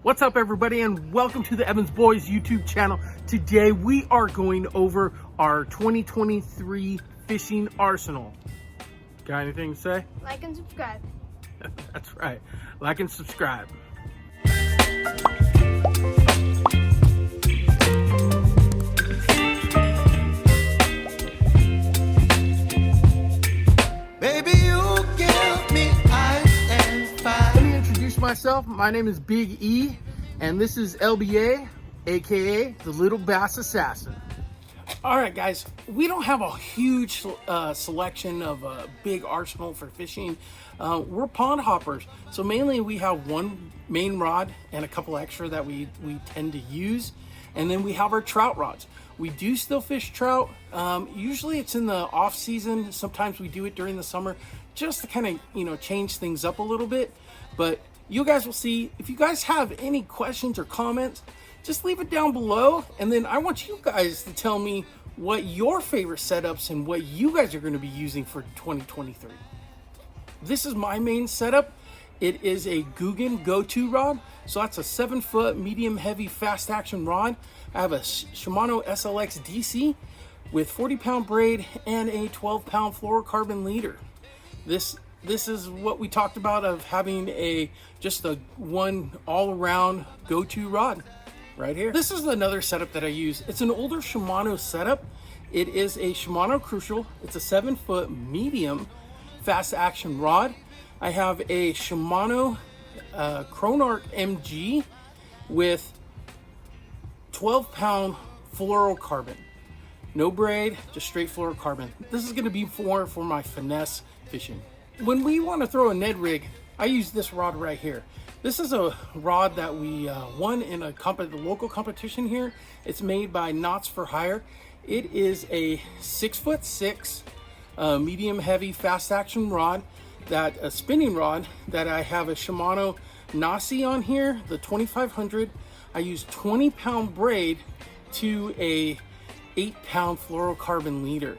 What's up, everybody, and welcome to the Evans Boys YouTube channel. Today we are going over our 2023 fishing arsenal. Got anything to say? Like and subscribe. That's right. Like and subscribe. Baby, you give me ice and fire. Let me introduce myself. My name is Big E, and this is LBA, aka the Little Bass Assassin. All right, guys, we don't have a huge selection of a big arsenal for fishing. We're pond hoppers, so mainly we have one main rod and a couple extra that we tend to use, and then we have our trout rods. We do still fish trout. Usually it's in the off season. Sometimes we do it during the summer just to kind of, change things up a little bit. But you guys will see. If you guys have any questions or comments, just leave it down below. And then I want you guys to tell me what your favorite setups and what you guys are going to be using for 2023. This is my main setup. It is a Googan go-to rod. So that's a 7-foot medium heavy fast action rod. I have a Shimano SLX DC with 40-pound braid and a 12-pound fluorocarbon leader. This is what we talked about of having just a one all-around go-to rod right here. This is another setup that I use. It's an older Shimano setup. It is a Shimano Crucial. It's a 7-foot medium fast action rod. I have a Shimano Chronarch MG with 12-pound fluorocarbon. No braid, just straight fluorocarbon. This is going to be for my finesse fishing. When we want to throw a Ned rig, I use this rod right here. This is a rod that we won in the local competition here. It's made by Knots for Hire. It is a 6'6" medium heavy fast action rod, a spinning rod that I have a Shimano Nasci on here, the 2500. I use 20-pound braid to a 8-pound fluorocarbon leader.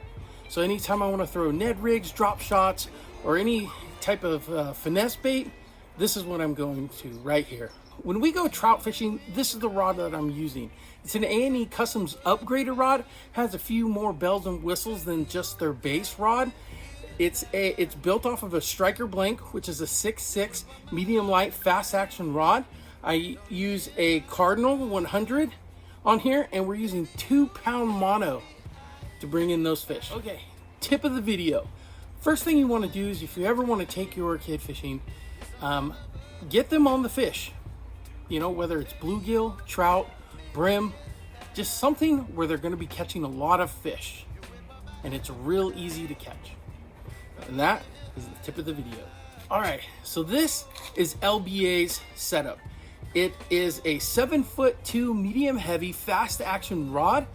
So anytime I want to throw Ned rigs, drop shots, or any type of finesse bait, this is what I'm going to right here. When we go trout fishing, this is the rod that I'm using. It's an A&E Customs upgraded rod. Has a few more bells and whistles than just their base rod. It's built off of a Striker Blank, which is a 6'6" medium light fast action rod. I use a Cardinal 100 on here, and we're using 2-pound mono to bring in those fish. Okay, tip of the video. First thing you want to do is, if you ever want to take your kid fishing, get them on the fish. Whether it's bluegill, trout, brim, just something where they're going to be catching a lot of fish, and it's real easy to catch. And that is the tip of the video. All right, so this is LBA's setup. It is a 7'2" medium heavy fast action rod.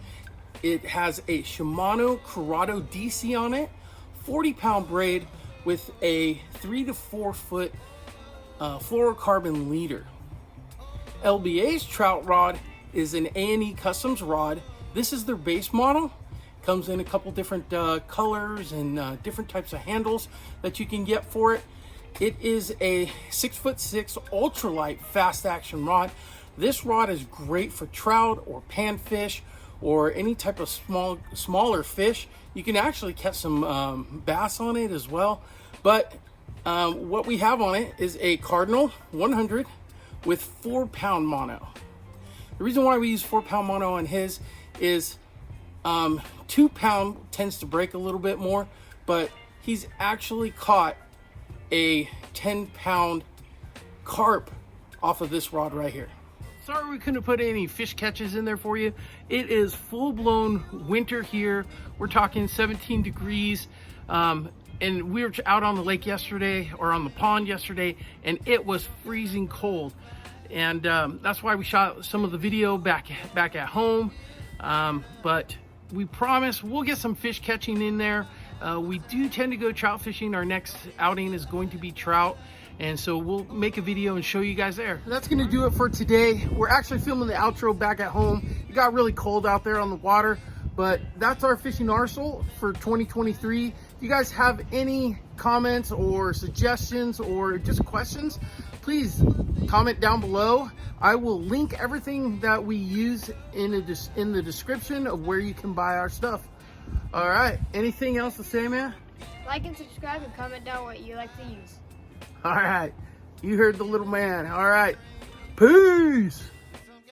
It has a Shimano Curado DC on it, 40-pound braid with a 3 to 4 foot fluorocarbon leader. LBA's trout rod is an A&E Customs rod. This is their base model. Comes in a couple different colors and different types of handles that you can get for it. It is a 6'6" ultralight fast action rod. This rod is great for trout or panfish or any type of smaller fish. You can actually catch some bass on it as well. But what we have on it is a Cardinal 100 with 4-pound mono. The reason why we use 4-pound mono on his is 2-pound tends to break a little bit more, but he's actually caught a 10-pound carp off of this rod right here. Sorry we couldn't put any fish catches in there for you. It is full-blown winter here. We're talking 17 degrees. And we were out on the lake yesterday, or on the pond yesterday, and it was freezing cold. And that's why we shot some of the video back at home. But we promise we'll get some fish catching in there. We do tend to go trout fishing. Our next outing is going to be trout, and so we'll make a video and show you guys there. That's going to do it for today. We're actually filming the outro back at home. It got really cold out there on the water, but that's our fishing arsenal for 2023. If you guys have any comments or suggestions or just questions, please comment down below. I will link everything that we use in the description of where you can buy our stuff. All right, anything else to say, man? Like and subscribe and comment down what you like to use. All right, you heard the little man. All right, peace.